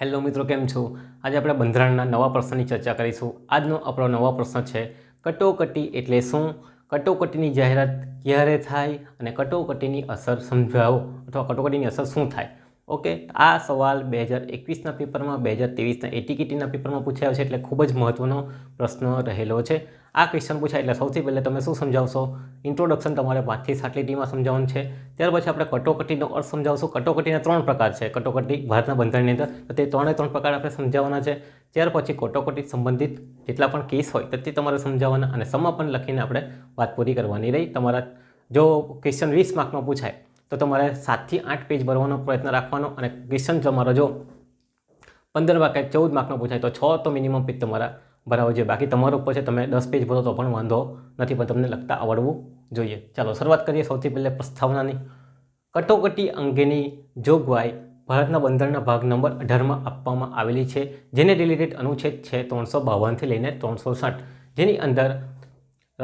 Hello મિત્રો, કેમ છો? આજે આપણે બંધારણના નવા પ્રશ્નની ચર્ચા કરીશું. આજનો આપણો નવો પ્રશ્ન છે, કટોકટી એટલે શું? કટોકટીની જાહેરાત ક્યારે થાય અને કટોકટીની અસર સમજાવો અથવા કટોકટીની અસર શું થાય? ઓકે, આ સવાલ 2021ના પેપરમાં, 2023ના એટીકેટીના પેપરમાં પૂછાયો છે, એટલે ખૂબ જ મહત્ત્વનો પ્રશ્ન રહેલો છે. આ ક્વેશ્ચન પૂછાય એટલે સૌથી પહેલાં તમે શું સમજાવશો? ઇન્ટ્રોડક્શન તમારે 5 થી 7 લીટીમાં સમજાવવાનું છે. ત્યાર પછી આપણે કટોકટીનો અર્થ સમજાવશું. કટોકટીના 3 પ્રકાર છે. કટોકટી ભારતના બંધારણની અંદર, તો તે 3 પ્રકાર આપણે સમજાવવાના છે. ત્યાર પછી કટોકટી સંબંધિત જેટલા પણ કેસ હોય તો તે તમારે સમજાવવાના અને સમાપન લખીને આપણે વાત પૂરી કરવાની રહી. તમારા જો ક્વેશ્ચન 20 માર્કનો પૂછાય તો તમારે 7 થી 8 પેજ ભરવાનો પ્રયત્ન રાખવાનો, અને ક્વેશ્ચન તમારો જો 15 માર્ક 14 માર્કનો પૂછાય તો 6 તો મિનિમમ પેજ તમારા ભરાવો જોઈએ. બાકી તમારા ઉપર છે, તમે 10 પેજ ભરો તો પણ વાંધો નથી, પણ તમને લખતા આવડવું જોઈએ. ચાલો શરૂઆત કરીએ. સૌથી પહેલાં પ્રસ્તાવનાની. કટોકટી અંગેની જોગવાઈ ભારતના બંધારણના ભાગ નંબર 18માં આપવામાં આવેલી છે, જેને રિલેટેડ અનુચ્છેદ છે 352થી લઈને 360, જેની અંદર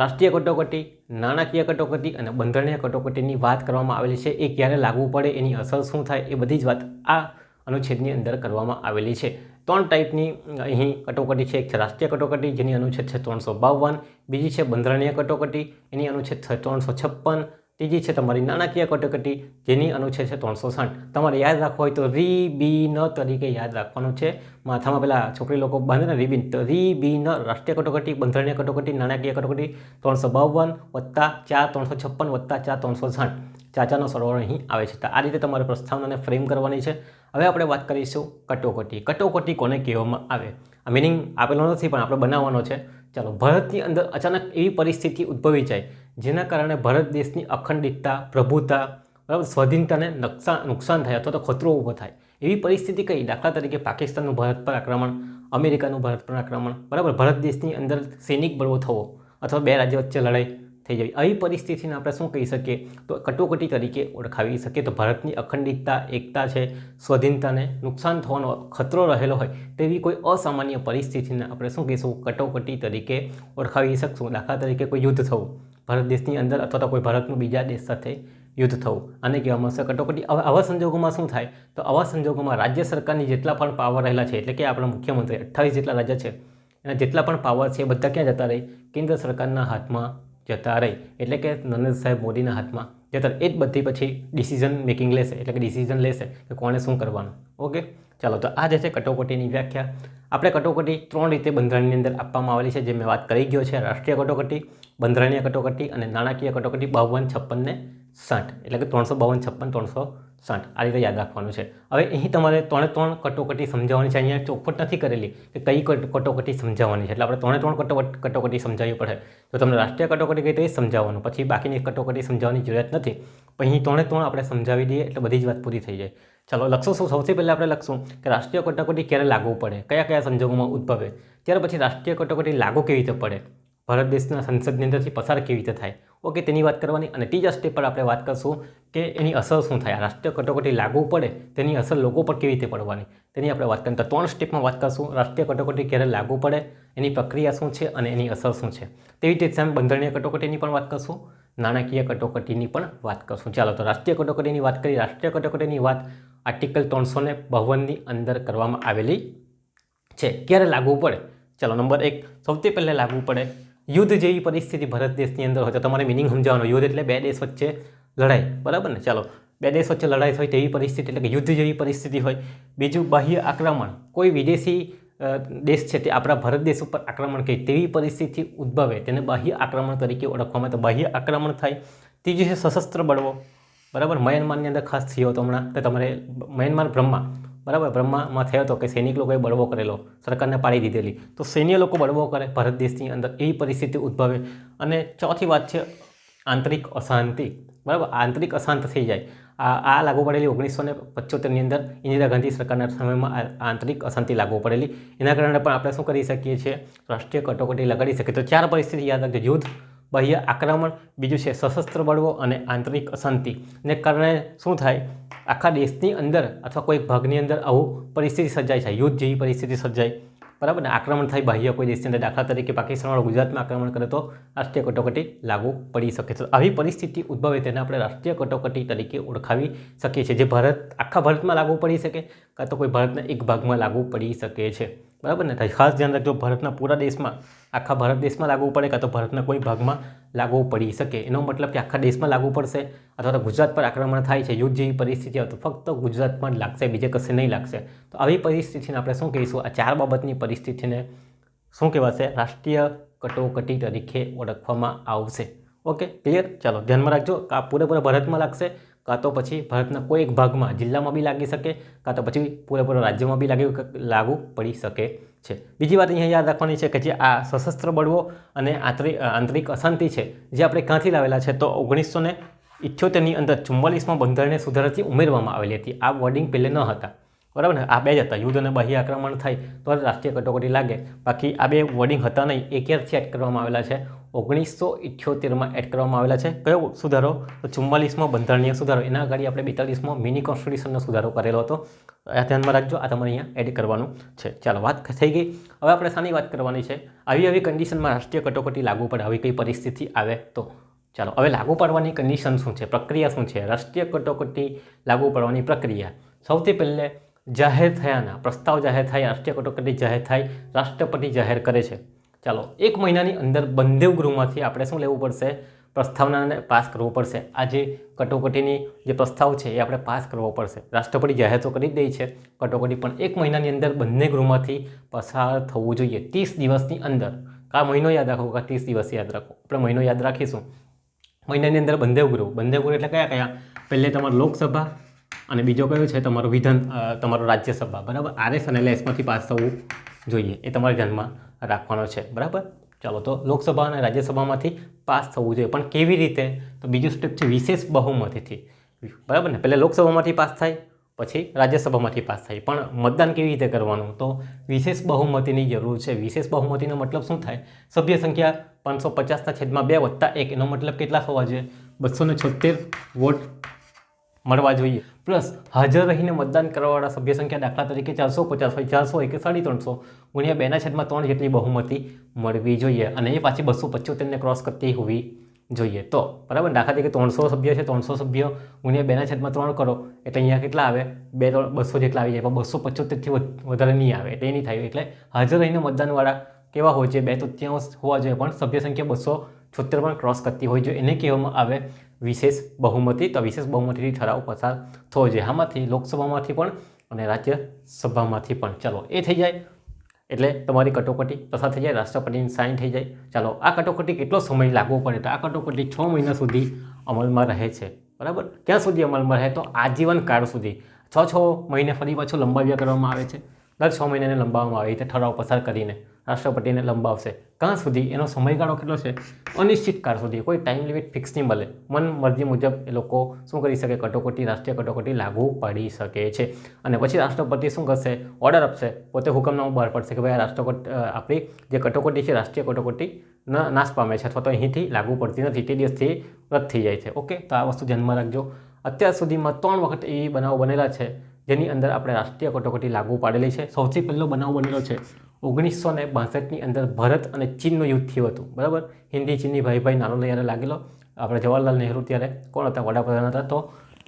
રાષ્ટ્રીય કટોકટી, નાણાકીય કટોકટી અને બંધારણીય કટોકટીની વાત કરવામાં આવેલી છે. એ ક્યારે લાગુ પડે, એની અસર શું થાય, એ બધી જ વાત આ અનુચ્છેદની અંદર કરવામાં આવેલી છે. 3 ટાઈપની અહીં કટોકટી છે. એક છે રાષ્ટ્રીય કટોકટી, જેની અનુચ્છેદ છે 352. બીજી છે બંધારણીય કટોકટી, એની અનુચ્છેદ છે 356. ત્રીજી છે તમારી નાણાકીય કટોકટી, જેની અનુચ્છેદ છે 360. તમારે યાદ રાખવું હોય તો રીબીન તરીકે યાદ રાખવાનું છે. માથામાં પેલા છોકરી લોકો બાંધે ને રીબીન, તો રીબીન રાષ્ટ્રીય કટોકટી, બંધારણીય કટોકટી, નાણાકીય કટોકટી 352 વત્તા 4 356 વત્તા 4 360. ચાચાનો સરવાળો અહીં આવે છે. તો આ રીતે તમારે પ્રસ્તાવનાને ફ્રેમ કરવાની છે. હવે આપણે વાત કરીશું કટોકટી. કટોકટી કોને કહેવામાં આવે? આ મિનિંગ આપેલો નથી, પણ આપણે બનાવવાનો છે. ચાલો, ભારતની અંદર અચાનક એવી પરિસ્થિતિ ઉદ્ભવી જાય જેના કારણે ભારત દેશની અખંડિતતા, પ્રભુતા, બરાબર, સ્વાધીનતાને નુકસાન થાય અથવા તો ખતરો ઊભો થાય. એવી પરિસ્થિતિ કઈ? દાખલા તરીકે પાકિસ્તાનનું ભારત પર આક્રમણ, અમેરિકાનું ભારત પર આક્રમણ, બરાબર, ભારત દેશની અંદર સૈનિક બળવો થવો અથવા 2 રાજ્યો વચ્ચે લડાઈ થઈ જાય. આવી પરિસ્થિતિને આપણે શું કહી શકીએ? તો કટોકટી તરીકે ઓળખાવી શકીએ. તો ભારતની અખંડિતતા, એકતા છે, સ્વાધીનતાને નુકસાન થવાનો ખતરો રહેલો હોય તેવી કોઈ અસામાન્ય પરિસ્થિતિને આપણે શું કહીશું? કટોકટી તરીકે ઓળખાવી શકશું. દાખલા તરીકે કોઈ યુદ્ધ થવું ભારત દેશની અંદર, અથવા તો કોઈ ભારતનું બીજા દેશ સાથે યુદ્ધ થવું, આને કહેવામાં આવશે કટોકટી. હવે આવા સંજોગોમાં શું થાય? તો આવા સંજોગોમાં રાજ્ય સરકારની જેટલા પણ પાવર રહેલા છે, એટલે કે આપણા મુખ્યમંત્રી 28 જેટલા રાજ્ય છે, એના જેટલા પણ પાવર છે એ બધા ક્યાં જતા રહે? કેન્દ્ર સરકારના હાથમાં જતા રહે. એટલે કે નરેન્દ્ર સાહેબ મોદીના હાથમાં જતા રહે. એ જ બધી પછી ડિસિઝન મેકિંગ લેશે, એટલે કે ડિસિઝન લેશે કે કોણે શું કરવાનું. ઓકે, ચાલો, તો આ જે છે કટોકટીની વ્યાખ્યા. આપણે કટોકટી 3 રીતે બંધારણની અંદર આપવામાં આવેલી છે, જે મેં વાત કરી ગયો છે. રાષ્ટ્રીય કટોકટી, બંધારણીય કટોકટી અને નાણાકીય કટોકટી 52, 56 ને 60, એટલે કે 352, 56, 360. આ રીતે યાદ રાખવાનું છે. હવે અહીં તમારે 3 કટોકટી સમજાવવાની છે. અહીંયા ચોખવટ નથી કરેલી કે કઈ કટોકટી સમજાવવાની છે, એટલે આપણે 3 કટોકટી સમજાવવી પડે. જો તમને રાષ્ટ્રીય કટોકટી કઈ તો એ સમજાવવાનું, પછી બાકીની કટોકટી સમજાવવાની જરૂરિયાત નથી. પણ અહીં 3 આપણે સમજાવી દઈએ એટલે બધી જ વાત પૂરી થઈ જાય. ચાલો લખશું શું? સૌથી પહેલાં આપણે લખશું કે રાષ્ટ્રીય કટોકટી ક્યારે લાગુ પડે, કયા કયા સંજોગોમાં ઉદ્ભવે. ત્યાર પછી રાષ્ટ્રીય કટોકટી લાગુ કેવી રીતે પડે, ભારત દેશના સંસદની અંદરથી પસાર કેવી રીતે થાય. ઓકે, તેની વાત કરવાની. અને ત્રીજા સ્ટેપ પર આપણે વાત કરશું કે એની અસર શું થાય. રાષ્ટ્રીય કટોકટી લાગુ પડે તેની અસર લોકો પર કેવી રીતે પડવાની, તેની આપણે વાત કરીએ. તો 3 સ્ટેપમાં વાત કરશું. રાષ્ટ્રીય કટોકટી ક્યારે લાગુ પડે, એની પ્રક્રિયા શું છે અને એની અસર શું છે. તેવી રીતે સામે બંધારણીય કટોકટીની પણ વાત કરશું, નાણાકીય કટોકટીની પણ વાત કરશું. ચાલો, તો રાષ્ટ્રીય કટોકટીની વાત કરીએ. રાષ્ટ્રીય કટોકટીની વાત આર્ટિકલ 352ની અંદર કરવામાં આવેલી છે. ક્યારે લાગુ પડે? ચાલો, નંબર 1 સૌથી પહેલાં લાગુ પડે યુદ્ધ જેવી પરિસ્થિતિ ભારત દેશની અંદર હોય તો તમારે મિનિંગ સમજાવવાનો. યુદ્ધ એટલે 2 દેશ વચ્ચે લડાઈ, બરાબર ને? ચાલો, 2 દેશ વચ્ચે લડાઈ હોય તેવી પરિસ્થિતિ, એટલે કે યુદ્ધ જેવી પરિસ્થિતિ હોય. બીજું, બાહ્ય આક્રમણ, કોઈ વિદેશી દેશ છે તે આપણા ભારત દેશ ઉપર આક્રમણ કરે તેવી પરિસ્થિતિ ઉદ્ભવે, તેને બાહ્ય આક્રમણ તરીકે ઓળખવામાં આવે. તો બાહ્ય આક્રમણ થાય. ત્રીજું છે સશસ્ત્ર બળવો, બરાબર. મ્યાનમારની અંદર ખાસ થયો હતો હમણાં, તો તમારે મ્યાનમાર બરાબર, બ્રહ્મામાં થયો હતો કે સૈનિક લોકોએ બળવો કરેલો, સરકારને પાડી દીધેલી, તો સૈન્ય લોકો બળવો કરે ભારત દેશની અંદર, એવી પરિસ્થિતિ ઉદ્ભવે. અને ચોથી વાત છે આંતરિક અશાંતિ, બરાબર. આંતરિક અશાંત થઈ જાય. આ લાગુ પડેલી 1975ની અંદર ઇન્દિરા ગાંધી સરકારના સમયમાં આંતરિક અશાંતિ લાગુ પડેલી. એના કારણે પણ આપણે શું કરી શકીએ છીએ? રાષ્ટ્રીય કટોકટી લગાડી શકીએ. તો 4 પરિસ્થિતિ યાદ રાખજો: યુદ્ધ, બાહ્ય આક્રમણ, બીજું છે સશસ્ત્ર બળવો અને આંતરિક અશાંતિને કારણે શું થાય? આખા દેશની અંદર અથવા કોઈ ભાગની અંદર આવું પરિસ્થિતિ સર્જાય છે, યુદ્ધ જેવી પરિસ્થિતિ સર્જાય. બરાબર ને, આક્રમણ થાય બાહ્ય કોઈ દેશની અંદર, દાખલા તરીકે પાકિસ્તાનવાળો ગુજરાતમાં આક્રમણ કરે તો રાષ્ટ્રીય કટોકટી લાગુ પડી શકે છે. આવી પરિસ્થિતિ ઉદ્ભવે તેને આપણે રાષ્ટ્રીય કટોકટી તરીકે ઓળખાવી શકીએ છીએ, જે આખા ભારતમાં લાગુ પડી શકે કાં તો કોઈ ભારતના એક ભાગમાં લાગુ પડી શકે છે. બરાબર ને, ખાસ ધ્યાન રાખજો, ભારતના પૂરા દેશમાં, આખા ભારત દેશમાં લાગુ પડે કાં તો ભારતના કોઈ ભાગમાં લાગુ પડી શકે. એનો મતલબ કે આખા દેશમાં લાગુ પડશે અથવા તો ગુજરાત પર આક્રમણ થાય છે, યુદ્ધ જેવી પરિસ્થિતિ આવે તો ફક્ત ગુજરાતમાં જ લાગશે, બીજે કશે નહીં લાગશે. તો આવી પરિસ્થિતિને આપણે શું કહીશું? આ 4 બાબતની પરિસ્થિતિને શું કહેવાશે? રાષ્ટ્રીય કટોકટી તરીકે ઓળખવામાં આવશે. Okay, clear? ચાલો ધ્યાનમાં રાખજો, આ પૂરેપૂરા ભારતમાં લાગશે કાં તો પછી ભારતના કોઈ એક ભાગમાં, જિલ્લામાં બી લાગી શકે કાં તો પછી પૂરેપૂરા રાજ્યમાં બી લાગુ પડી શકે છે. બીજી વાત અહીંયા યાદ રાખવાની છે કે જે આ સશસ્ત્ર બળવો અને આંતરિક અશાંતિ છે, જે આપણે ક્યાંથી લાવેલા છે? તો 1978ની અંદર 44માં બંધારણીય સુધારાથી ઉમેરવામાં આવેલી હતી. આ વર્ડિંગ પહેલે ન હતા, બરાબર ને, આ 2 જ હતા. યુદ્ધ અને બાહ્ય આક્રમણ થાય તો રાષ્ટ્રીય કટોકટી લાગે, બાકી આ 2 વર્ડિંગ હતા નહીં. એ ક્યારથી એડ કરવામાં આવેલા છે? 1978માં એડ કરવામાં આવેલા છે. કયો સુધારો? તો 44મો બંધારણીય સુધારો. એના આગળ આપણે 42મો મિની કોન્સ્ટિટ્યુશનનો સુધારો કરેલો હતો. આ ધ્યાનમાં રાખજો, આ તમારે અહીંયા એડ કરવાનું છે. ચાલો, વાત થઈ ગઈ. હવે આપણે શાની વાત કરવાની છે? આવી કન્ડિશનમાં રાષ્ટ્રીય કટોકટી લાગુ પડે, આવી કઈ પરિસ્થિતિ આવે તો. ચાલો, હવે લાગુ પાડવાની કન્ડિશન શું છે, પ્રક્રિયા શું છે? રાષ્ટ્રીય કટોકટી લાગુ પાડવાની પ્રક્રિયા. સૌથી પહેલે જાહેર થયાના પ્રસ્તાવ જાહેર થાય, રાષ્ટ્રીય કટોકટી જાહેર થાય, રાષ્ટ્રપતિ જાહેર કરે છે. ચાલો, 1 મહિનાની અંદર બંને ગૃહમાંથી આપણે શું લેવું પડશે? પ્રસ્તાવનાને પાસ કરવો પડશે. આ જે કટોકટીની જે પ્રસ્તાવ છે એ આપણે પાસ કરવો પડશે. રાષ્ટ્રપતિ જાહેર તો કરી જ દે છે કટોકટી, પણ 1 મહિનાની અંદર બંને ગૃહમાંથી પસાર થવું જોઈએ 30 દિવસની અંદર. આ મહિનો યાદ રાખો કે 30 દિવસ યાદ રાખો? આપણે મહિનો યાદ રાખીશું. મહિનાની અંદર બંને ગૃહ એટલે કયા? પહેલે તમારું લોકસભા અને બીજો કયો છે તમારો રાજ્યસભા. બરાબર, RS અને LSમાંથી પાસ થવું જોઈએ, એ તમારે ધ્યાનમાં રાખવાનો છે. બરાબર, ચાલો, તો લોકસભા અને રાજ્યસભામાંથી પાસ થવું જોઈએ, પણ કેવી રીતે? તો બીજું સ્ટેપ છે વિશેષ બહુમતીથી. બરાબર ને, પહેલાં લોકસભામાંથી પાસ થાય, પછી રાજ્યસભામાંથી પાસ થાય, પણ મતદાન કેવી રીતે કરવાનું? તો વિશેષ બહુમતીની જરૂર છે. વિશેષ બહુમતીનો મતલબ શું થાય? સભ્ય સંખ્યા 550/2 + 1, એનો મતલબ કેટલા થવા જોઈએ? 276 વોટ મળવા જોઈએ. પ્લસ હાજર રહીને મતદાન કરવાવાળા સભ્ય સંખ્યા, દાખલા તરીકે 450 હોય, 400 હોય કે 350 ગુણ્યા 2/3 જેટલી બહુમતી મળવી જોઈએ, અને એ પાછી 275ને ક્રોસ કરતી હોવી જોઈએ. તો બરાબર, દાખલા તરીકે 300 સભ્ય છે, 300 સભ્યો ગુણ્યા 2/3 કરો એટલે અહીંયા કેટલા આવે? 200 જેટલા આવી જાય, પણ 275થી વધારે નહીં આવે, એટલે એ નહીં થાય. એટલે હાજર રહીને મતદાનવાળા કેવા હોય છે? 2/3 હોવા જોઈએ, પણ સભ્ય સંખ્યા 276 પણ ક્રોસ કરતી હોય જોઈએ. એને કહેવામાં આવે વિશેષ બહુમતી. તો વિશેષ બહુમતીથી ઠરાવ પસાર થવો જોઈએ, આમાંથી લોકસભામાંથી પણ અને રાજ્યસભામાંથી પણ. ચાલો, એ થઈ જાય એટલે તમારી કટોકટી પસાર થઈ જાય, રાષ્ટ્રપતિની સાઇન થઈ જાય. ચાલો, આ કટોકટી કેટલો સમય લાગવો પડે? તો આ કટોકટી 6 મહિના સુધી અમલમાં રહે છે. બરાબર, ક્યાં સુધી અમલમાં રહે? તો આજીવન કાળ સુધી. 6 મહિને ફરી પાછું લંબાવ્યા કરવામાં આવે છે. દર 6 મહિનાને લંબાવવામાં આવે છે, ઠરાવ પસાર કરીને રાષ્ટ્રપતિને લંબાવશે. ક્યાં સુધી? એનો સમયગાળો કેટલો છે? અનિશ્ચિત કાળ સુધી. કોઈ ટાઈમ લિમિટ ફિક્સ નહીં મળે, મન મરજી મુજબ એ લોકો શું કરી શકે? કટોકટી, રાષ્ટ્રીય કટોકટી લાગુ પાડી શકે છે. અને પછી રાષ્ટ્રપતિ શું કરશે? ઓર્ડર આપશે, પોતે હુકમનામું બહાર પડશે કે ભાઈ આપણી જે કટોકટી છે, રાષ્ટ્રીય કટોકટી નાશ પામે છે અથવા તો અહીંથી લાગુ પડતી નથી, તે દિવસથી રદ થઈ જાય છે. ઓકે, તો આ વસ્તુ ધ્યાનમાં રાખજો. અત્યાર સુધીમાં 3 વખત એવી બનાવ બનેલા છે જેની અંદર આપણે રાષ્ટ્રીય કટોકટી લાગુ પાડેલી છે. સૌથી પહેલો બનાવ બનેલો છે 1962ની અંદર ભારત અને ચીનનું યુદ્ધ થયું હતું. બરાબર, હિન્દી ચીની ભાઈ નાનો ત્યારે લાગેલો. આપણે જવાહરલાલ નહેરુ ત્યારે કોણ હતા? વડાપ્રધાન હતા. તો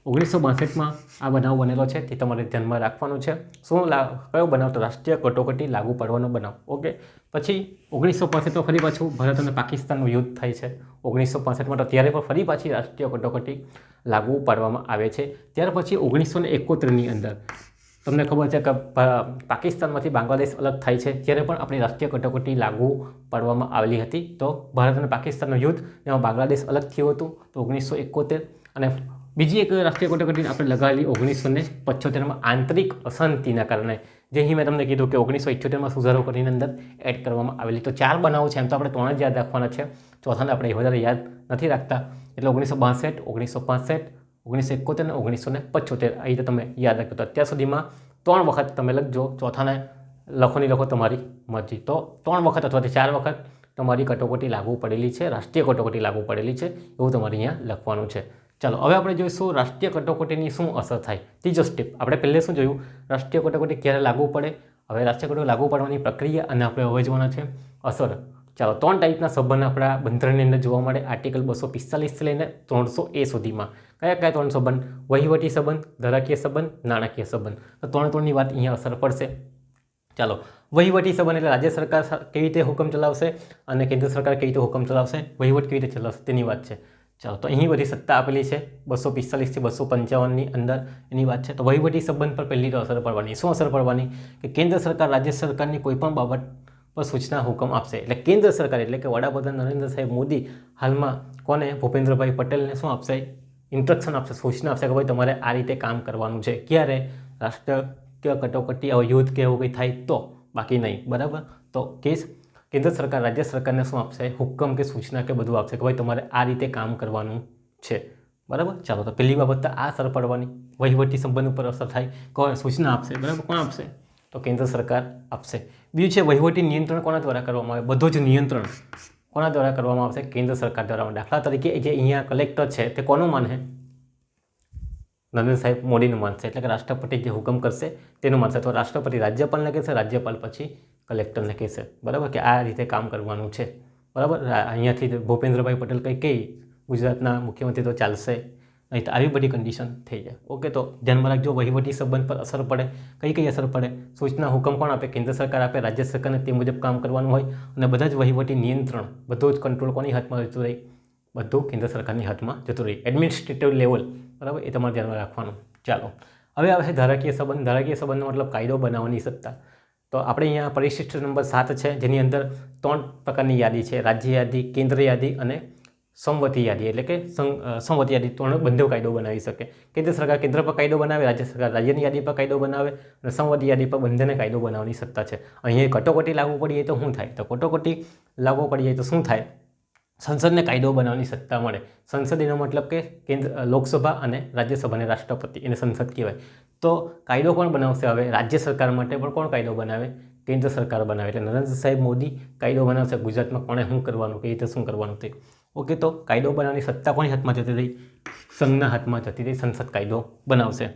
1962માં આ બનાવ બનેલો છે, તે તમારે ધ્યાનમાં રાખવાનું છે. કયો બનાવ? તો રાષ્ટ્રીય કટોકટી લાગુ પાડવાનો બનાવ. ઓકે, પછી 1965 તો ફરી પાછું ભારત અને પાકિસ્તાનનું યુદ્ધ થાય છે. 1965માં તો ત્યારે પણ ફરી પાછી રાષ્ટ્રીય કટોકટી લાગુ પાડવામાં આવે છે. ત્યાર પછી 1971ની અંદર તમને ખબર છે કે પાકિસ્તાનમાંથી બાંગ્લાદેશ અલગ થાય છે, ત્યારે પણ આપણી રાષ્ટ્રીય કટોકટી લાગુ પાડવામાં આવેલી હતી. તો ભારત અને પાકિસ્તાનનું યુદ્ધ, એમાં બાંગ્લાદેશ અલગ થયું હતું. તો 1971. અને બીજી એક રાષ્ટ્રીય કટોકટી આપણે લગાવેલી 1975માં આંતરિક અશાંતિના કારણે, જે અહીં મેં તમને કીધું કે 1978માં સુધારો કરીને અંદર એડ કરવામાં આવેલી. તો 4 બનાવો છે, એમ તો આપણે 3 જ યાદ રાખવાના છે, ચોથાને આપણે વધારે યાદ નથી રાખતા. એટલે 1962, 1965, 1971 અને 1975 આ રીતે તમે યાદ રાખ્યો. તો અત્યાર સુધીમાં 3 વખત તમે લખજો, ચોથાને લખો તમારી મરજી. તો 3 વખત અથવા 4 વખત તમારી કટોકટી લાગુ પડેલી છે, રાષ્ટ્રીય કટોકટી લાગુ પડેલી છે, એવું તમારે અહીંયા લખવાનું છે. ચાલો, હવે આપણે જોઈશું રાષ્ટ્રીય કટોકટીની શું અસર થાય. ત્રીજો સ્ટેપ આપણે પહેલે શું જોયું? રાષ્ટ્રીય કટોકટી ક્યારે લાગુ પડે હવે રાષ્ટ્રીય કટોકટી લાગુ પાડવાની પ્રક્રિયા અને આપણે હવે જોવાના છે અસર. ચાલો, 3 ટાઈપના સંબંધ આપણા બંધારણની અંદર જોવા મળે આર્ટિકલ 245 લઈને 300A સુધીમાં. કયા કયા 3 સંબંધ? વહીવટી સંબંધ, ધરાકીય સંબંધ, નાણાકીય સંબંધ. તો 3ની વાત અહીંયા અસર પડશે. ચાલો, વહીવટી સંબંધ એટલે રાજ્ય સરકાર કેવી રીતે હુકમ ચલાવશે અને કેન્દ્ર સરકાર કેવી રીતે હુકમ ચલાવશે, વહીવટ કેવી રીતે ચલાવશે તેની વાત છે. ચાલો, તો અહીં બધી સત્તા આપેલી છે 245 થી 255ની અંદર એની વાત છે. તો વહીવટી સંબંધ પર પહેલી તો અસર પડવાની. શું અસર પડવાની? કે કેન્દ્ર સરકાર રાજ્ય સરકારની કોઈ પણ બાબત પર સૂચના હુકમ આપશે. એટલે કેન્દ્ર સરકાર એટલે કે વડાપ્રધાન નરેન્દ્ર સાહેબ મોદી હાલમાં કોને, ભૂપેન્દ્રભાઈ પટેલને શું આપશે? ઇન્સ્ટ્રક્શન આપશે, સૂચના આપશે કે ભાઈ તમારે આ રીતે કામ કરવાનું છે. ક્યારે? રાષ્ટ્રીય કટોકટી યુદ્ધ કે એવું કંઈ થાય તો, બાકી નહીં. બરાબર? તો કેન્દ્ર સરકાર રાજ્ય સરકારને શું આપશે? હુકમ કે સૂચના કે બધું આપશે કે ભાઈ તમારે આ રીતે કામ કરવાનું છે. બરાબર? ચાલો, તો પહેલી બાબત તો આ અસર પડવાની. વહીવટી સંબંધ ઉપર અસર થાય, કોણ સૂચના આપશે? બરાબર, કોણ આપશે? તો કેન્દ્ર સરકાર આપશે. બીજું છે વહીવટી નિયંત્રણ કોના દ્વારા કરવામાં આવે? બધું જ નિયંત્રણ કોના દ્વારા કરવામાં આવશે? કેન્દ્ર સરકાર દ્વારા. દાખલા તરીકે જે અહીંયા કલેક્ટર છે તે કોનું માને? નરેન્દ્ર સાહેબ મોદીનું માનશે. એટલે કે રાષ્ટ્રપતિ જે હુકમ કરશે તેનું માનશે. તો રાષ્ટ્રપતિ રાજ્યપાલને કહેશે, રાજ્યપાલ પછી કલેક્ટરને કહેશે. બરાબર, કે આ રીતે કામ કરવાનું છે. બરાબર, અહીંયાથી ભૂપેન્દ્રભાઈ પટેલ કંઈ કહે ગુજરાતના મુખ્યમંત્રી તો ચાલશે નહીં. તો આવી બધી કન્ડિશન થઈ જાય. ઓકે, તો ધ્યાનમાં રાખજો. વહીવટી સંબંધ પર અસર પડે. કઈ અસર પડે? સૂચના હુકમ કોણ આપે? કેન્દ્ર સરકાર આપે. રાજ્ય સરકારને તે મુજબ કામ કરવાનું હોય. અને બધા જ વહીવટી નિયંત્રણ, બધો જ કંટ્રોલ કોની હાથમાં જતું રહે? બધું કેન્દ્ર સરકારની હાથમાં જતું રહે. Administrative level. બરાબર, એ તમારે ધ્યાનમાં રાખવાનું. ચાલો, હવે આવે છે ધારાકીય સંબંધ. ધારાકીય સંબંધનો મતલબ કાયદો બનાવવાની સત્તા. તો આપણે અહીંયા પરિશિષ્ટ નંબર 7 છે, જેની અંદર 3 પ્રકારની યાદી છે: રાજ્ય યાદી, કેન્દ્ર યાદી અને સંમતિ યાદી. એટલે કે સંમતિ યાદી 3 બંને કાયદો બનાવી શકે. કેન્દ્ર સરકાર કેન્દ્ર પર કાયદો બનાવે, રાજ્ય સરકાર રાજ્યની યાદી પર કાયદો બનાવે અને સંમતિ યાદી પર બંનેને કાયદો બનાવવાની સત્તા છે. અહીંયા કટોકટી લાગુ પડી જાય તો શું થાય? તો કટોકટી લાગુ પડી જાય તો શું થાય? સંસદને કાયદો બનાવવાની સત્તા મળે. સંસદ એનો મતલબ કે લોકસભા અને રાજ્યસભાને રાષ્ટ્રપતિ, એને સંસદ કહેવાય. તો કાયદો કોણ બનાવશે? હવે રાજ્ય સરકાર માટે પણ કોણ કાયદો બનાવે? કેન્દ્ર સરકાર બનાવે. એટલે નરેન્દ્ર સાહેબ મોદી કાયદો બનાવશે ગુજરાતમાં કોણે શું કરવાનું, કઈ રીતે શું કરવાનું તે. ઓકે, તો કાયદો બનાવવાની સત્તા કોની હાથમાં જતી રહી? સંઘના હાથમાં જતી રહી. સંસદ કાયદો બનાવશે.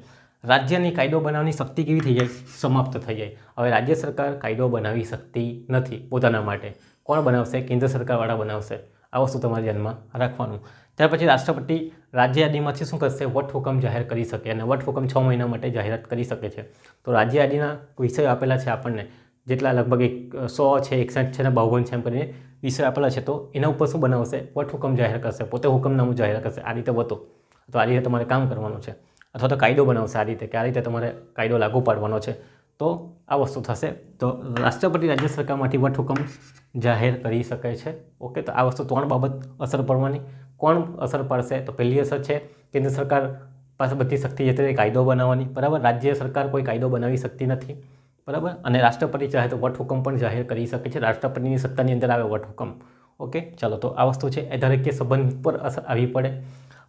રાજ્યની કાયદો બનાવવાની શક્તિ કેવી થઈ જાય? સમાપ્ત થઈ જાય. હવે રાજ્ય સરકાર કાયદો બનાવી શકતી નથી પોતાના માટે. કોણ બનાવશે? કેન્દ્ર સરકારવાળા બનાવશે. આ વસ્તુ તમારે ધ્યાનમાં રાખવાનું. ત્યાર પછી રાષ્ટ્રપતિ રાજ્ય યાદીમાંથી શું કરશે? વટહુકમ જાહેર કરી શકે અને વટહુકમ 6 મહિના માટે જાહેરાત કરી શકે છે. તો રાજ્ય યાદીના વિષયો આપેલા છે આપણને, જેટલા લગભગ 100 છે, 61 છે ને 52 છે, એમ કરીને વિષય આપેલા છે. તો એના ઉપર શું બનાવશે? વટહુકમ જાહેર કરશે. પોતે હુકમનામું જાહેર કરશે. આ રીતે વટો, તો આ રીતે તમારે કામ કરવાનું છે. અથવા તો કાયદો બનાવશે આ રીતે, કે આ રીતે તમારે કાયદો લાગુ પાડવાનો છે. તો આ વસ્તુ થશે. તો રાષ્ટ્રપતિ રાજ્ય સરકારમાંથી વટહુકમ જાહેર કરી શકે છે. ઓકે, તો આ વસ્તુ 3 બાબત અસર પડવાની. કોણ અસર પડશે? તો પહેલી અસર છે કેન્દ્ર સરકાર પાસે બધી શક્તિ જતી રહી કાયદો બનાવવાની. બરાબર, રાજ્ય સરકાર કોઈ કાયદો બનાવી શકતી નથી. બરાબર, અને રાષ્ટ્રપતિ ચાહે તો વટહુકમ પણ જાહેર કરી શકે છે. રાષ્ટ્રપતિની સત્તાની અંદર આવે વટહુકમ. ઓકે, ચાલો, તો આ વસ્તુ છે. એ ધારાકીય સંબંધ પર અસર આવી પડે.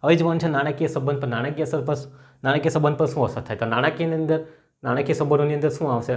હવે જોવાનું છે નાણાકીય સંબંધ પર. નાણાકીય સંબંધ પર શું અસર થાય? તો નાણાકીય સંબંધોની અંદર શું આવશે?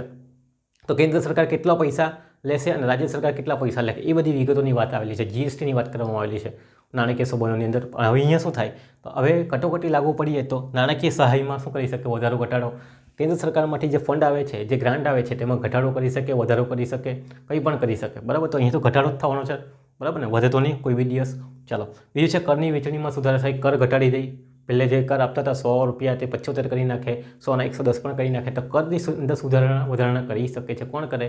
તો કેન્દ્ર સરકાર કેટલા પૈસા લેશે અને રાજ્ય સરકાર કેટલા પૈસા લે, એ બધી વિગતોની વાત આવેલી છે. જીએસટીની વાત કરવામાં આવેલી છે નાણાકીય સંબંધોની અંદર. હવે અહીંયા શું થાય? તો હવે કટોકટી લાગુ પડીએ તો નાણાકીય સહાયમાં શું કરી શકે? વધારો ઘટાડો. કેન્દ્ર સરકારમાંથી જે ફંડ આવે છે, જે ગ્રાન્ટ આવે છે, તેમાં ઘટાડો કરી શકે, વધારો કરી શકે, કંઈ પણ કરી શકે. બરાબર, તો અહીં તો ઘટાડો જ થવાનો છે. બરાબર ને, વધે તો નહીં કોઈ બી દિવસ. ચાલો, બીજું છે કરની વહેંચણીમાં સુધારા થાય. કર ઘટાડી દઈ. પહેલે જે કર આપતા હતા 100 રૂપિયા તે 75 કરી નાખે, 100 ના 110 પણ કરી નાખે. તો કરની અંદર વધારણા કરી શકે છે. કોણ કરે?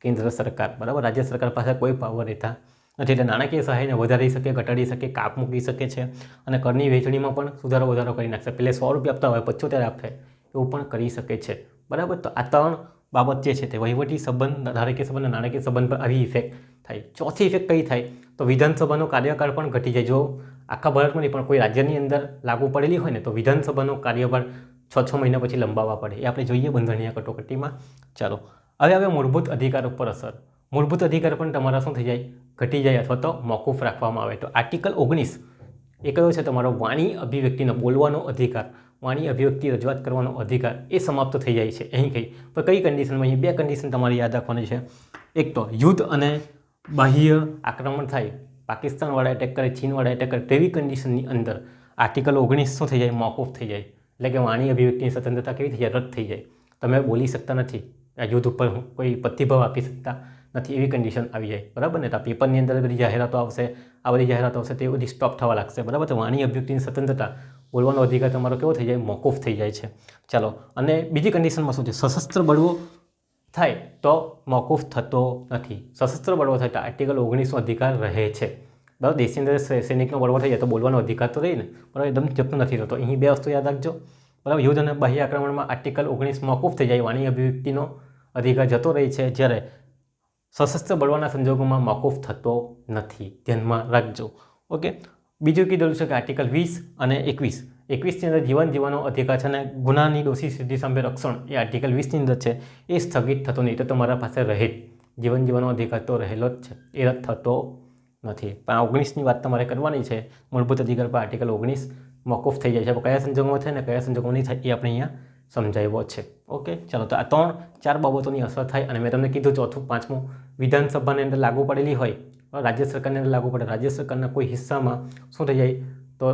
કેન્દ્ર સરકાર. બરાબર, રાજ્ય સરકાર પાસે કોઈ પાવર રહેતા નથી. એટલે નાણાકીય સહાયને વધારી શકે, ઘટાડી શકે, કાપ મૂકી શકે છે. અને કરની વહેંચણીમાં પણ વધારો કરી નાખશે. પહેલે 100 રૂપિયા આપતા હોય 75 આપે, એવું પણ કરી શકે છે. બરાબર, તો આ 3 બાબત જે છે તે વહીવટી સંબંધ, ધારાકીય સંબંધ, નાણાકીય સંબંધ પર આવી ઇફેક્ટ થાય. ચોથી ઇફેક્ટ કઈ થાય? તો વિધાનસભાનો કાર્યકાળ પણ ઘટી જાય. જો આખા ભારતમાં નહીં પણ કોઈ રાજ્યની અંદર લાગુ પડેલી હોય ને, તો વિધાનસભાનો કાર્યકાળ 6 મહિના પછી લંબાવવા પડે. એ આપણે જોઈએ બંધારણીય કટોકટીમાં. ચાલો, હવે મૂળભૂત અધિકાર ઉપર અસર. મૂળભૂત અધિકાર પણ તમારા શું થઈ જાય? ઘટી જાય અથવા તો મોકૂફ રાખવામાં આવે. તો આર્ટિકલ 19 એ કયો છે? તમારો વાણી અભિવ્યક્તિનો, બોલવાનો અધિકાર, વાણી અભિવ્યક્તિ રજૂઆત કરવાનો અધિકાર, એ સમાપ્ત થઈ જાય છે. અહીં પણ કઈ કન્ડિશનમાં? અહીં 2 કન્ડિશન તમારે યાદ રાખવાની છે. એક તો યુદ્ધ અને બાહ્ય આક્રમણ થાય, પાકિસ્તાનવાળા એટેક કરે, ચીનવાળા એટેક કરે, તેવી કન્ડિશનની અંદર આર્ટિકલ 19 શું થઈ જાય? મોકૂફ થઈ જાય. એટલે કે વાણી અભિવ્યક્તિની સ્વતંત્રતા કેવી થઈ જાય? રદ થઈ જાય. તમે બોલી શકતા નથી. આ યુદ્ધ ઉપર કોઈ પ્રતિભાવ આપી શકતા નથી એવી કન્ડિશન આવી જાય, બરાબર ને. તો પેપરની અંદર બધી જાહેરાતો આવશે, આ બધી જાહેરાતો આવશે તે બધી સ્ટોપ થવા લાગશે, બરાબર. તો વાણી અભિવ્યક્તિની સ્વતંત્રતા, બોલવાનો અધિકાર તમારો કેવો થઈ જાય, મોકૂફ થઈ જાય છે. ચાલો, અને બીજી કન્ડિશનમાં શું છે, સશસ્ત્ર બળવો થાય તો મોકૂફ થતો નથી. સશસ્ત્ર બળવો થાય તો આર્ટિકલ 19નો અધિકાર રહે છે, બરાબર. દેશની અંદર સૈનિકનો બળવો થઈ જાય તો બોલવાનો અધિકાર તો રહી ને, બરાબર, એકદમ જપ્ત નથી થતો. અહીં બે વસ્તુ યાદ રાખજો, બરાબર. યુદ્ધ અને બાહ્ય આક્રમણમાં આર્ટિકલ 19 મોકૂફ થઈ જાય, વાણી અભિવ્યક્તિનો અધિકાર જતો રહી છે, જ્યારે સશસ્ત્ર બળવાના સંજોગોમાં મોકૂફ થતો નથી, ધ્યાનમાં રાખજો. ઓકે. બીજું કીધેલું છે કે આર્ટિકલ 20 અને 21ની અંદર જીવન જીવવાનો અધિકાર છે, અને ગુનાની દોષી સિદ્ધિ સામે રક્ષણ એ આર્ટિકલ 20ની અંદર છે, એ સ્થગિત થતો નહીં. તો તમારા પાસે રહે જ જીવન જીવવાનો અધિકાર તો રહેલો જ છે, એ રદ થતો નથી. પણ 19ની વાત તમારે કરવાની છે. મૂળભૂત અધિકાર પર આર્ટિકલ 19 મોકૂફ થઈ જાય છે. કયા સંજોગોમાં થાય ને કયા સંજોગોમાં નહીં થાય એ આપણે અહીંયા સમજાવ્યો છે. ઓકે. ચાલો, તો આ 3-4 બાબતોની અસર થાય. અને મેં તમને કીધું ચોથું, પાંચમું, વિધાનસભાની અંદર લાગુ પડેલી હોય, રાજ્ય સરકારની અંદર લાગુ પડે, રાજ્ય સરકારના કોઈ હિસ્સામાં શું થઈ જાય, તો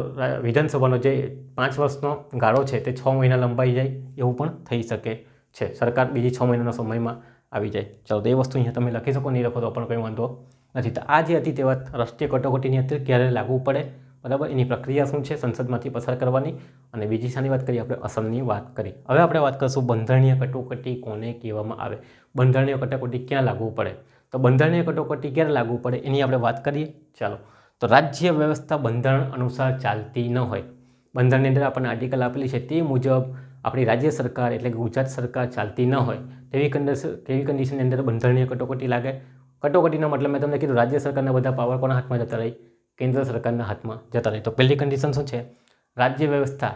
વિધાનસભાનો જે 5 વર્ષનો ગાળો છે તે 6 મહિના લંબાઈ જાય એવું પણ થઈ શકે છે. સરકાર બીજી 6 મહિનાના સમયમાં આવી જાય. ચાલો, તો એ વસ્તુ અહીંયા તમે લખી શકો, નહીં લખો તો પણ કંઈ વાંધો નથી. તો આ જે હતી તે વાત રાષ્ટ્રીય કટોકટીની અંદર ક્યારે લાગુ પડે, બરાબર, એની પ્રક્રિયા શું છે, સંસદમાંથી પસાર કરવાની. અને બીજી શાની વાત કરીએ, આપણે અસરની વાત કરી. હવે આપણે વાત કરીશું બંધારણીય કટોકટી કોને કહેવામાં આવે, બંધારણીય કટોકટી ક્યાં લાગુ પડે. તો બંધારણીય કટોકટી ક્યારે લાગુ પડે એની આપણે વાત કરીએ. ચાલો, તો રાજ્ય વ્યવસ્થા બંધારણ અનુસાર ચાલતી ન હોય, બંધારણની અંદર આપણને આર્ટિકલ આપેલી છે તે મુજબ આપણી રાજ્ય સરકાર એટલે કે ગુજરાત સરકાર ચાલતી ન હોય તેવી કન્ડિશનની અંદર બંધારણીય કટોકટી લાગે. કટોકટીનો મતલબ મેં તમને કીધું, રાજ્ય સરકારના બધા પાવર કોના હાથમાં જતા રહી, કેન્દ્ર સરકારના હાથમાં જતા રહી. તો પહેલી કન્ડિશન શું છે, રાજ્ય વ્યવસ્થા,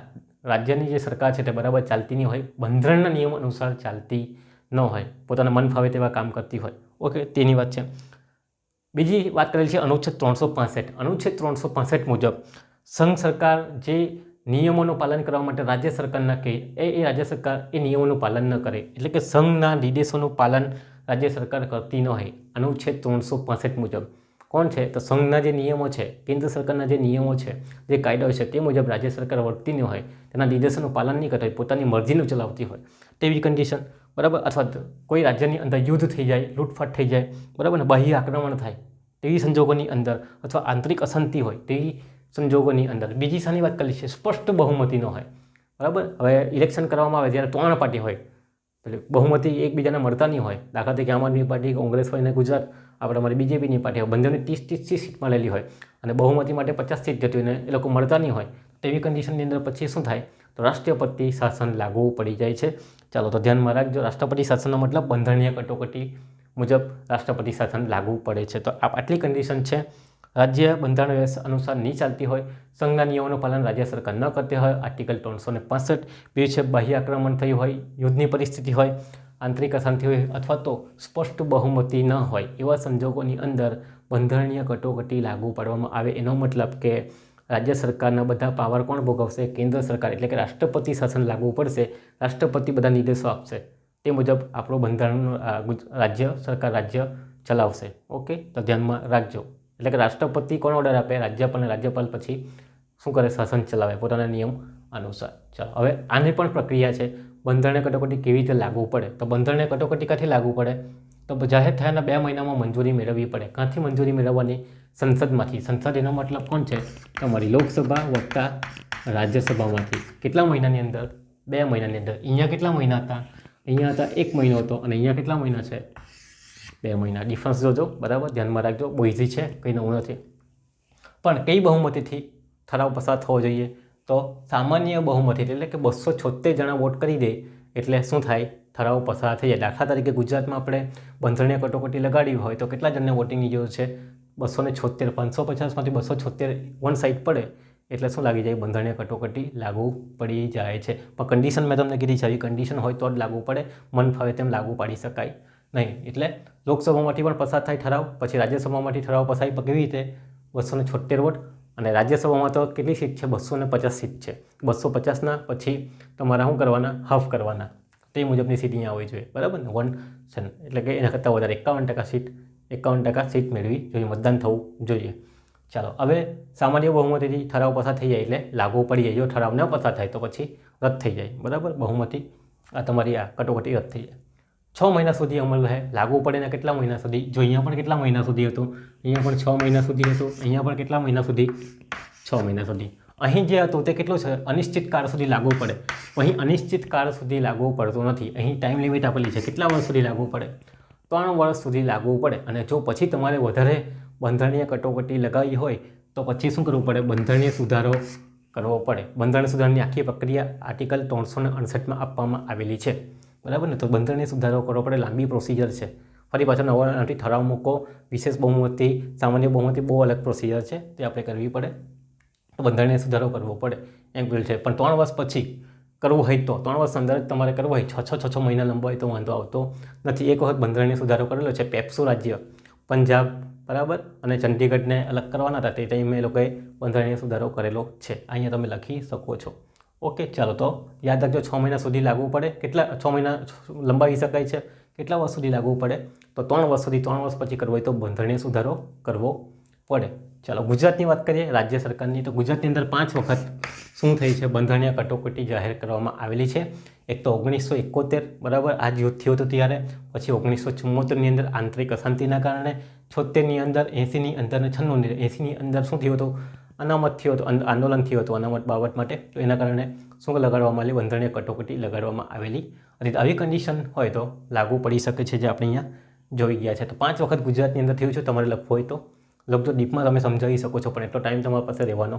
રાજ્યની જે સરકાર છે તે બરાબર ચાલતી નહીં હોય, બંધારણના નિયમ અનુસાર ચાલતી ન હોય, પોતાના મન ફાવે તેવા કામ કરતી હોય. ઓકે, તેની વાત છે. બીજી વાત કરેલી છે અનુચ્છેદ 365. અનુચ્છેદ 365 મુજબ સંઘ સરકાર જે નિયમોનું પાલન કરવા માટે રાજ્ય સરકારના કહે એ રાજ્ય સરકાર એ નિયમોનું પાલન ન કરે, એટલે કે સંઘના નિર્દેશોનું પાલન રાજ્ય સરકાર કરતી ન હોય. અનુચ્છેદ 365 મુજબ કોણ છે, તો સંઘના જે નિયમો છે, કેન્દ્ર સરકારના જે નિયમો છે, જે કાયદાઓ છે તે મુજબ રાજ્ય સરકાર વર્તી ન હોય, તેના નિર્દેશોનું પાલન નહીં કરતા હોય, પોતાની મરજીનું ચલાવતી હોય તેવી કન્ડિશન, બરાબર. અથવા કોઈ રાજ્યની અંદર યુદ્ધ થઈ જાય, લૂંટફાટ થઈ જાય, બરાબર, ને બાહ્ય આક્રમણ થાય તેવી સંજોગોની અંદર, અથવા આંતરિક અશાંતિ હોય તેવી સંજોગોની અંદર. બીજી શાની વાત કરી છે, સ્પષ્ટ બહુમતી ન હોય, બરાબર. હવે ઇલેક્શન કરવામાં આવે ત્યારે 3 પાર્ટી હોય, એટલે બહુમતી એકબીજાને મળતા નહીં હોય. દાખલા તરીકે આમ આદમી પાર્ટી, કોંગ્રેસ હોય, ને ગુજરાત આપણે અમારી બીજેપીની પાર્ટી હોય, બંનેને 30 સીટ મળેલી હોય અને બહુમતી માટે 50 સીટ જતી હોય ને એ લોકો મળતા નહીં હોય, તેવી કન્ડિશનની અંદર પછી શું થાય, તો રાષ્ટ્રપતિ શાસન લાગુ પડી જાય છે. ચાલો, તો ધ્યાનમાં રાખજો, રાષ્ટ્રપતિ શાસનનો મતલબ બંધારણીય કટોકટી મુજબ રાષ્ટ્રપતિ શાસન લાગુ પડે છે. તો આટલી કન્ડિશન છે. રાજ્ય બંધારણ વ્યવસ્થા અનુસાર નહીં ચાલતી હોય, સંઘના નિયમોનું પાલન રાજ્ય સરકાર ન કરતી હોય, આર્ટિકલ 365. બીજું છે બાહ્ય આક્રમણ થયું હોય, યુદ્ધની પરિસ્થિતિ હોય, આંતરિક અશાંતિ હોય, અથવા તો સ્પષ્ટ બહુમતી ન હોય, એવા સંજોગોની અંદર બંધારણીય કટોકટી લાગુ પાડવામાં આવે. એનો મતલબ કે રાજ્ય સરકારના બધા પાવર કોણ ભોગવશે, કેન્દ્ર સરકાર, એટલે કે રાષ્ટ્રપતિ શાસન લાગુ પડશે, રાષ્ટ્રપતિ બધા નિર્દેશો આપશે, તે મુજબ આપણું બંધારણ રાજ્ય સરકાર રાજ્ય ચલાવશે. ઓકે, તો ધ્યાનમાં રાખજો. એટલે કે રાષ્ટ્રપતિ કોણ ઓર્ડર આપે, રાજ્યપાલ, અને રાજ્યપાલ પછી શું કરે, શાસન ચલાવે પોતાના નિયમ અનુસાર. ચાલો, હવે આની પણ પ્રક્રિયા છે, બંધારણીય કટોકટી કેવી રીતે લાગુ પડે. તો બંધારણીય કટોકટી ક્યાંથી લાગુ પડે, તો જાહેર થયાના 2 મહિનામાં મંજૂરી મેળવવી પડે. ક્યાંથી મંજૂરી મેળવવાની, સંસદમાંથી. સંસદ એનો મતલબ કોણ છે, તમારી લોકસભા વત્તા રાજ્યસભામાંથી. કેટલા મહિનાની અંદર, 2 મહિનાની અંદર. અહીંયા કેટલા મહિના હતા, અહીંયા હતા 1 મહિનો હતો, અને અહીંયા કેટલા મહિના છે, 2 મહિના. ડિફરન્સ જોજો, બરાબર, ધ્યાનમાં રાખજો. બહુ ઇઝી છે, કંઈ નવું નથી. પણ કઈ બહુમતીથી ઠરાવ પસાર થવો જોઈએ, તો સામાન્ય બહુમતી, એટલે કે 276 જણા વોટ કરી દે એટલે શું થાય, ઠરાવ પસાર થઈ જાય. દાખલા તરીકે ગુજરાતમાં આપણે બંધારણીય કટોકટી લગાડી હોય તો કેટલા જણને વોટિંગની જરૂર છે, 276. 550માંથી 276 વન સાઈડ પડે એટલે શું લાગી જાય, બંધારણીય કટોકટી લાગુ પડી જાય છે. પણ કન્ડિશન મેં તમને કીધી છે, આવી કન્ડિશન હોય તો જ લાગુ પડે, મન ફાવે તેમ લાગુ પાડી શકાય નહીં. એટલે લોકસભામાંથી પણ પસાર થાય ઠરાવ, પછી રાજ્યસભામાંથી ઠરાવ પસાર કેવી રીતે, 276 વોટ. અને રાજ્યસભામાં તો કેટલી સીટ છે, 250 સીટ છે. 250ના પછી તમારા શું કરવાના, હાફ કરવાના, તે મુજબની સીટ અહીંયા આવવી જોઈએ, બરાબર ને. 1 છે, એટલે કે એના કરતાં વધારે 51% સીટ મેળવી જોઈએ, મતદાન થવું જોઈએ. ચાલો, હવે સામાન્ય બહુમતીથી ઠરાવ પસાર થઈ જાય એટલે લાગુ પડી જાય. જો ઠરાવ ન પસાર થાય તો પછી રદ થઈ જાય, બરાબર, બહુમતી આ તમારી આ કટોકટી રદ થઈ જાય. 6 મહિના સુધી અમલ રહે, લાગુ પડે ને કેટલા મહિના સુધી? જો અહીંયા પણ કેટલા મહિના સુધી હતું, અહીંયા પણ 6 મહિના સુધી હતું, અહીંયા પણ કેટલા મહિના સુધી? 6 મહિના સુધી. અહીં જે હતું તે કેટલું છે? અનિશ્ચિત કાળ સુધી લાગુ પડે. અહીં અનિશ્ચિત કાળ સુધી લાગુ પડતું નથી. અહીં ટાઈમ લિમિટ આપેલી છે, કેટલા વર્ષ સુધી લાગુ પડે? 3 વર્ષ સુધી લાગુ પડે. અને જો પછી તમારે વધારે બંધારણીય કટોકટી લગાવી હોય તો પછી શું કરવું પડે? બંધારણીય સુધારો કરવો પડે. બંધારણીય સુધારાની આખી પ્રક્રિયા આર્ટિકલ 368માં આપવામાં આવેલી છે, બરાબર ને? તો બંધારણીય સુધારો કરવો પડે, લાંબી પ્રોસિજર છે. ફરી પાછો નવા નાથી ઠરાવ મૂકો, વિશેષ બહુમતી, સામાન્ય બહુમતી, બહુ અલગ પ્રોસિજર છે, તે આપણે કરવી પડે. તો બંધારણીય સુધારો કરવો પડે એમ કહ્યું છે. પણ 3 વર્ષ પછી કરવું હોય તો 3 વર્ષ અંદર જ તમારે કરવો હોય, 6 મહિના લંબાય તો વાંધો આવતો નથી. એક વખત બંધારણીય સુધારો કરેલો છે. પેપ્સુ રાજ્ય, પંજાબ, બરાબર, અને ચંડીગઢને અલગ કરવાના હતા, તે ટાઈમે એ લોકોએ બંધારણીય સુધારો કરેલો છે. અહીંયા તમે લખી શકો છો. ઓકે, ચાલો તો યાદ રાખજો, 6 મહિના સુધી લાગુ પડે. કેટલા 6 મહિના લંબાવી શકાય છે? કેટલા વર્ષ સુધી લાગુ પડે? તો 3 વર્ષ સુધી. 3 વર્ષ પછી કરવો હોય તો બંધારણીય સુધારો કરવો પડે. ચાલો ગુજરાતની વાત કરીએ, રાજ્ય સરકારની. તો ગુજરાતની અંદર 5 વખત શું થઈ છે? બંધારણીય કટોકટી જાહેર કરવામાં આવેલી છે. એક તો 1971, બરાબર, આ જ યુદ્ધ થયું હતું ત્યારે. પછી 1974ની અંદર આંતરિક અશાંતિના કારણે, 76ની અંદર, 80ની અંદર અને 96ની 80ની અંદર શું થયું હતું? અનામત થયો હતો, આંદોલન થયું હતું અનામત બાબત માટે. તો એના કારણે શું લગાડવામાં આવેલી? બંધારણીય કટોકટી લગાડવામાં આવેલી. અને આવી કન્ડિશન હોય તો લાગુ પડી શકે છે, જે આપણે અહીંયા જોઈ ગયા છે. તો 5 વખત ગુજરાતની અંદર થયું છે. તમારે લખવું હોય તો લખજો, ડીપમાં તમે સમજાવી શકો છો, પણ એટલો ટાઈમ તમારી પાસે રહેવાનો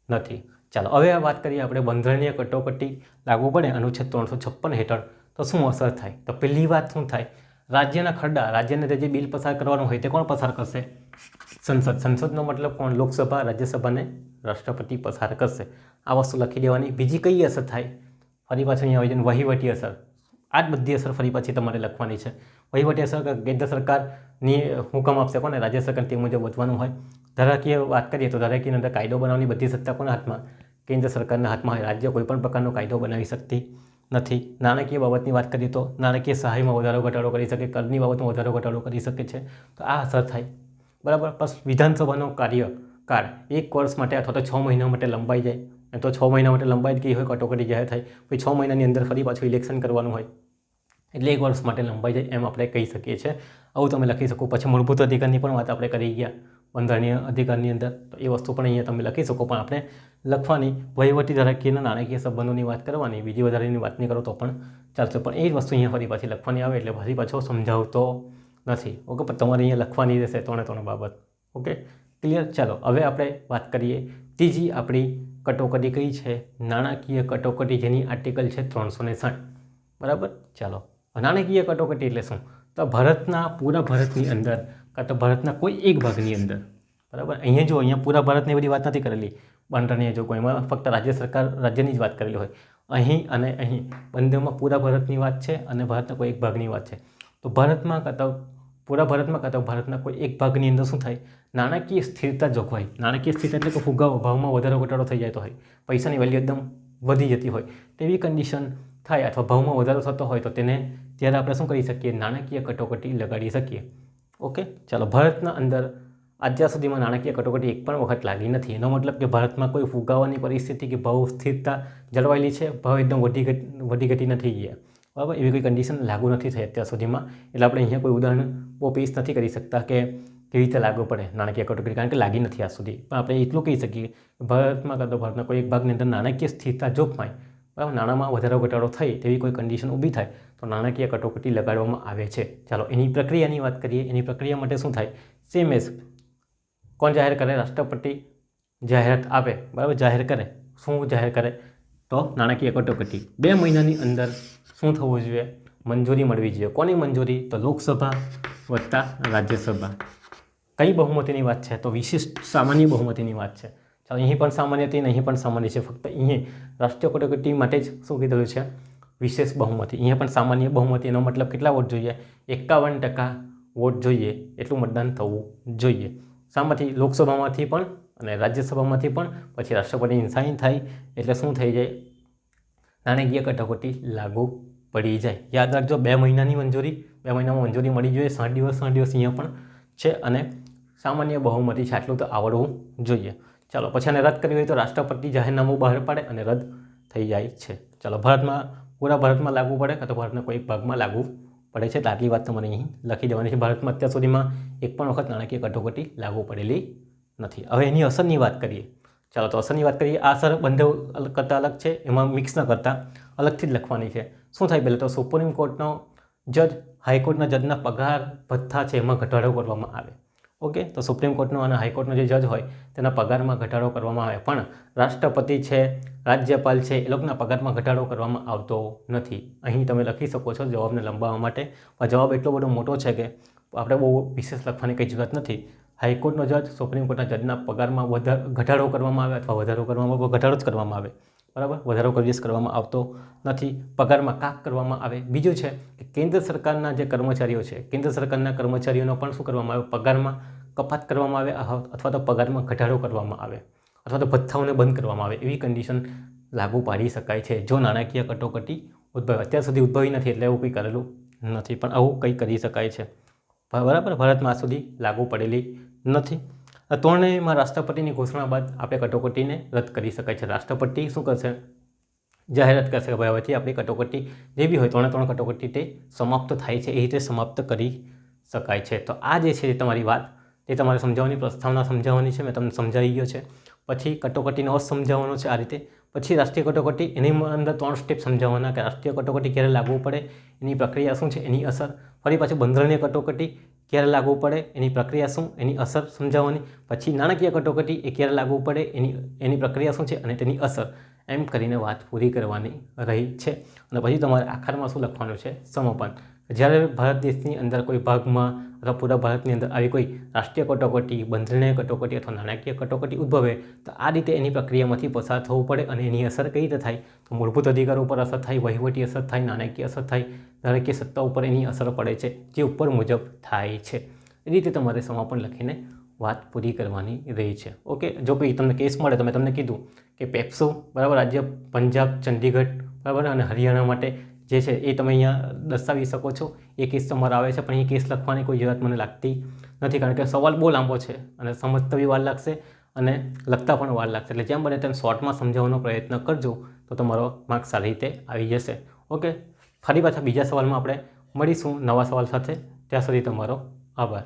નથી. ચાલો હવે વાત કરીએ આપણે બંધારણીય કટોકટી લાગુ પડે અનુચ્છેદ 356 હેઠળ તો શું અસર થાય? તો પહેલી વાત શું થાય? રાજ્યના ખરડા, રાજ્યને જે બિલ પસાર કરવાનું હોય તે કોણ પસાર કરશે? સંસદ. સંસદનો મતલબ કોણ? લોકસભા, રાજ્યસભાને રાષ્ટ્રપતિ પસાર કરશે. આ વસ્તુ લખી દેવાની. બીજી કઈ અસર થાય? ફરી પાછું અહીંયા આવી જાય વહીવટી અસર. આ જ બધી અસર ફરી પાછી તમારે લખવાની છે. વહીવટી અસર કેન્દ્ર સરકારની હુકમ આપશે કોને? રાજ્ય સરકાર, તે મુજબ વધવાનું હોય. ધારાકીય વાત કરીએ તો ધારાકીય અંદર કાયદો બનાવવાની બધી સત્તા કોના હાથમાં? કેન્દ્ર સરકારના હાથમાં હોય. રાજ્ય કોઈપણ પ્રકારનો કાયદો બનાવી શકતી નથી. નાણાકીય બાબતની વાત કરીએ તો નાણાકીય સહાયમાં વધારો ઘટાડો કરી શકે, કરની બાબતમાં વધારો ઘટાડો કરી શકે છે. તો આ અસર થાય, બરાબર. પ્લસ વિધાનસભાનો કાર્યકાળ 1 વર્ષ માટે અથવા તો 6 મહિના માટે લંબાઈ જાય. એમ તો 6 મહિના માટે લંબાઈ જ ગઈ હોય, કટોકટી જાહેર થાય, પછી 6 મહિનાની અંદર ફરી પાછું ઇલેક્શન કરવાનું હોય, એટલે 1 વર્ષ માટે લંબાઈ જાય, એમ આપણે કહી શકીએ છીએ. આવું તમે લખી શકો. પછી મૂળભૂત અધિકારની પણ વાત આપણે કરી ગયા બંધારણીય અધિકારની અંદર, તો એ વસ્તુ પણ અહીંયા તમે લખી શકો. પણ આપણે લખવાની વહીવટી, ધારાકીયના, નાણાકીય સંબંધોની વાત કરવાની, બીજી વધારેની વાત નહીં કરો તો પણ ચાલશે. પણ એ જ વસ્તુ અહીંયા ફરી પાછી લખવાની આવે, એટલે ફરી પાછો સમજાવતો નથી. ઓકે, પણ તમારે અહીંયા લખવાની રહેશે 3 બાબત. Okay, clear? ચાલો હવે આપણે વાત કરીએ ત્રીજી આપણી કટોકટી કઈ છે? નાણાકીય કટોકટી, જેની આર્ટિકલ છે 360, બરાબર. ચાલો, નાણાકીય કટોકટી એટલે શું? તો ભારતના, પૂરા ભારતની અંદર, કાં તો ભારતના કોઈ એક ભાગની અંદર, બરાબર. અહીંયા જો અહીંયા પૂરા ભારતની બધી વાત નથી કરેલી બંધારણીય જોગવાઈમાં, ફક્ત રાજ્ય સરકાર, રાજ્યની જ વાત કરેલી હોય. અહીં અને અહીં બંનેમાં પૂરા ભારતની વાત છે અને ભારતના કોઈ એક ભાગની વાત છે. તો ભારતમાં કાં તો પૂરા ભારતમાં, કાં તો ભારતના કોઈ એક ભાગની અંદર શું થાય? નાણાકીય સ્થિરતા જોગવાઈ. નાણાકીય સ્થિરતા એટલે કે ફુગાવો, ભાવમાં વધારો ઘટાડો થઈ જતો હોય, પૈસાની વેલ્યુ એકદમ વધી જતી હોય, તેવી કન્ડિશન થાય, અથવા ભાવમાં વધારો થતો હોય, તો તેને ત્યારે આપણે શું કરી શકીએ? નાણાકીય કટોકટી લગાડી શકીએ. ઓકે, ચાલો. ભારતના અંદર અત્યાર સુધીમાં નાણાકીય કટોકટી એક પણ વખત લાગી નથી. એનો મતલબ કે ભારતમાં કોઈ ફુગાવાની પરિસ્થિતિ કે ભાવ સ્થિરતા જળવાયેલી છે, ભાવ એકદમ વધી ઘટી નથી ગયા, બરાબર. એવી કોઈ કન્ડિશન લાગુ નથી થઈ અત્યાર સુધીમાં. એટલે આપણે અહીંયા કોઈ ઉદાહરણ પેશ નથી કરી શકતા કે કેવી રીતે લાગુ પડે નાણાકીય કટોકટી, કારણ કે લાગી નથી આજ સુધી. પણ આપણે એટલું કહી શકીએ કે ભારતમાં કાં તો ભારતના કોઈ એક ભાગની અંદર નાણાકીય સ્થિરતા જોખમાય, બરાબર, નાણાંમાં વધારો ઘટાડો થઈ તેવી કોઈ કન્ડિશન ઊભી થાય તો નાણાકીય કટોકટી લગાડવામાં આવે છે. ચાલો એની પ્રક્રિયાની વાત કરીએ. એની પ્રક્રિયા માટે શું થાય? સેમ એઝ કોણ જાહેર કરે? રાષ્ટ્રપતિ જાહેરાત આપે, બરાબર. જાહેર કરે. શું જાહેર કરે? તો નાણાકીય કટોકટી 2 મહિનાની અંદર શું થવું જોઈએ? મંજૂરી મળવી જોઈએ. કોની મંજૂરી? તો લોકસભા વત્તા રાજ્યસભા. કઈ બહુમતીની વાત છે? તો વિશિષ્ટ સામાન્ય બહુમતીની વાત છે. ચાલો, અહીં પણ સામાન્ય હતી અને અહીં પણ સામાન્ય છે. ફક્ત અહીં રાષ્ટ્રીય કટોકટી માટે જ શું કીધેલું છે? વિશેષ બહુમતી. અહીંયા પણ સામાન્ય બહુમતી. એનો મતલબ કેટલા વોટ જોઈએ? 51% વોટ જોઈએ, એટલું મતદાન થવું જોઈએ. શામાંથી? લોકસભામાંથી પણ અને રાજ્યસભામાંથી પણ. પછી રાષ્ટ્રપતિની સાઇન થાય એટલે શું થઈ જાય? નાણાકીય કટોકટી લાગુ પડી જાય. યાદ રાખજો, 2 મહિનાની મંજૂરી, 2 મહિનામાં મંજૂરી મળી જોઈએ. 60 દિવસ અહીંયા પણ છે અને સામાન્ય બહુમતી છે, આટલું તો આવડવું જોઈએ. ચાલો, પછી આને રદ કરવી હોય તો રાષ્ટ્રપતિ જાહેરનામું બહાર પાડે અને રદ થઈ જાય છે. ચાલો, ભારતમાં, પૂરા ભારતમાં લાગુ પડે કાં તો ભારતના કોઈ એક ભાગમાં લાગુ પડે છે. તો આટલી વાત તમારે અહીં લખી દેવાની છે. ભારતમાં અત્યાર સુધીમાં એક પણ વખત નાણાકીય કટોકટી લાગુ પડેલી નથી. હવે એની અસરની વાત કરીએ. ચાલો તો અસરની વાત કરીએ. આ અસર બંને કરતાં અલગ છે, એમાં મિક્સ ન કરતાં અલગથી જ લખવાની છે. શું થાય? પહેલાં તો સુપ્રીમ કોર્ટનો જજ, હાઈકોર્ટના જજના પગાર ભથ્થા છે એમાં ઘટાડો કરવામાં આવે. ઓકે, તો સુપ્રીમ કોર્ટનો અને હાઈકોર્ટનો જે જજ હોય તેના પગારમાં ઘટાડો કરવામાં આવે, પણ રાષ્ટ્રપતિ છે, રાજ્યપાલ છે, એ લોકોના પગારમાં ઘટાડો કરવામાં આવતો નથી. અહીં તમે લખી શકો છો જવાબને લંબાવવા માટે, પણ જવાબ એટલો બધો મોટો છે કે આપણે બહુ વિશેષ લખવાની કંઈ જરૂરત નથી. હાઈકોર્ટનો જજ, સુપ્રીમ કોર્ટના જજના પગારમાં ઘટાડો કરવામાં આવે અથવા વધારો કરવામાં આવે, ઘટાડો જ કરવામાં આવે, બરાબર. વધારો કરવામાં આવતો નથી. પગારમાં કાપ કરવામાં આવે. બીજું છે કે કેન્દ્ર સરકારના જે કર્મચારીઓ છે, કેન્દ્ર સરકારના કર્મચારીઓનો પણ શું કરવામાં આવે? પગારમાં કપાત કરવામાં આવે અથવા તો પગારમાં ઘટાડો કરવામાં આવે અથવા તો ભથ્થાઓને બંધ કરવામાં આવે. એવી કન્ડિશન લાગુ પાડી શકાય છે જો નાણાકીય કટોકટી ઉદ્ભવે. અત્યાર સુધી ઉદ્ભવી નથી એટલે એવું કંઈ કરેલું નથી, પણ આવું કંઈ કરી શકાય છે, બરાબર. ભારતમાં આ સુધી લાગુ પડેલી નથી. ત્રણેયમાં રાષ્ટ્રપતિની ઘોષણા બાદ આપણે કટોકટીને રદ કરી શકાય છે. રાષ્ટ્રપતિ શું કરશે? જાહેરાત કરશે કે ભાઈ હવેથી આપણી કટોકટી જે બી હોય, ત્રણ કટોકટી તે સમાપ્ત થાય છે, એ રીતે સમાપ્ત કરી શકાય છે. તો આ જે છે તમારી વાત, તે તમારે સમજાવવાની, પ્રસ્તાવના સમજાવવાની છે. મેં તમને સમજાવી ગયો છે. પછી કટોકટીનો અર્થ સમજાવવાનો છે આ રીતે. પછી રાષ્ટ્રીય કટોકટી, એની અંદર 3 સ્ટેપ સમજાવવાના કે રાષ્ટ્રીય કટોકટી ક્યારે લાગુ પડે, એની પ્રક્રિયા શું છે, એની અસર. ફરી પાછું બંધારણીય કટોકટી ક્યારે લાગુ પડે, એની પ્રક્રિયા શું, એની અસર સમજાવવાની. પછી નાણાકીય કટોકટી એ ક્યારે લાગુ પડે, એની પ્રક્રિયા શું છે અને તેની અસર. એમ કરીને વાત પૂરી કરવાની રહી છે. અને પછી તમારે આખરમાં શું લખવાનું છે? સમાપન. જ્યારે ભારત દેશની અંદર કોઈ ભાગમાં અથવા પૂરા ભારતની અંદર આવી કોઈ રાષ્ટ્રીય કટોકટી, બંધારણીય કટોકટી અથવા નાણાકીય કટોકટી ઉદ્ભવે તો આ રીતે એની પ્રક્રિયામાંથી પસાર થવું પડે. અને એની અસર કઈ રીતે થાય? તો મૂળભૂત અધિકારો ઉપર અસર થાય, વહીવટી અસર થાય, નાણાકીય અસર થાય, નાણાકીય સત્તા ઉપર એની અસર પડે છે, જે ઉપર મુજબ થાય છે. એ રીતે તમારે સમાપન લખીને વાત પૂરી કરવાની રહી છે. ઓકે, જો કોઈ તમને કેસ મળે તો મેં તમને કીધું કે પેપ્સો, બરાબર, રાજ્ય પંજાબ, ચંડીગઢ, બરાબર, અને હરિયાણા માટે જે છે એ તમે અહીંયા દર્શાવી શકો છો. એ કેસ તમારે આવે છે, પણ એ કેસ લખવાની કોઈ જરૂરત મને લાગતી નથી, કારણ કે સવાલ બહુ લાંબો છે અને સમજતા બી વાર લાગશે અને લખતા પણ વાર લાગશે. એટલે જેમ બને તેમ શોર્ટમાં સમજાવવાનો પ્રયત્ન કરજો તો તમારો માર્ક સારી રીતે આવી જશે. ઓકે, ફરી પાછા બીજા સવાલમાં આપણે મળીશું નવા સવાલ સાથે. ત્યાં સુધી તમારો આભાર.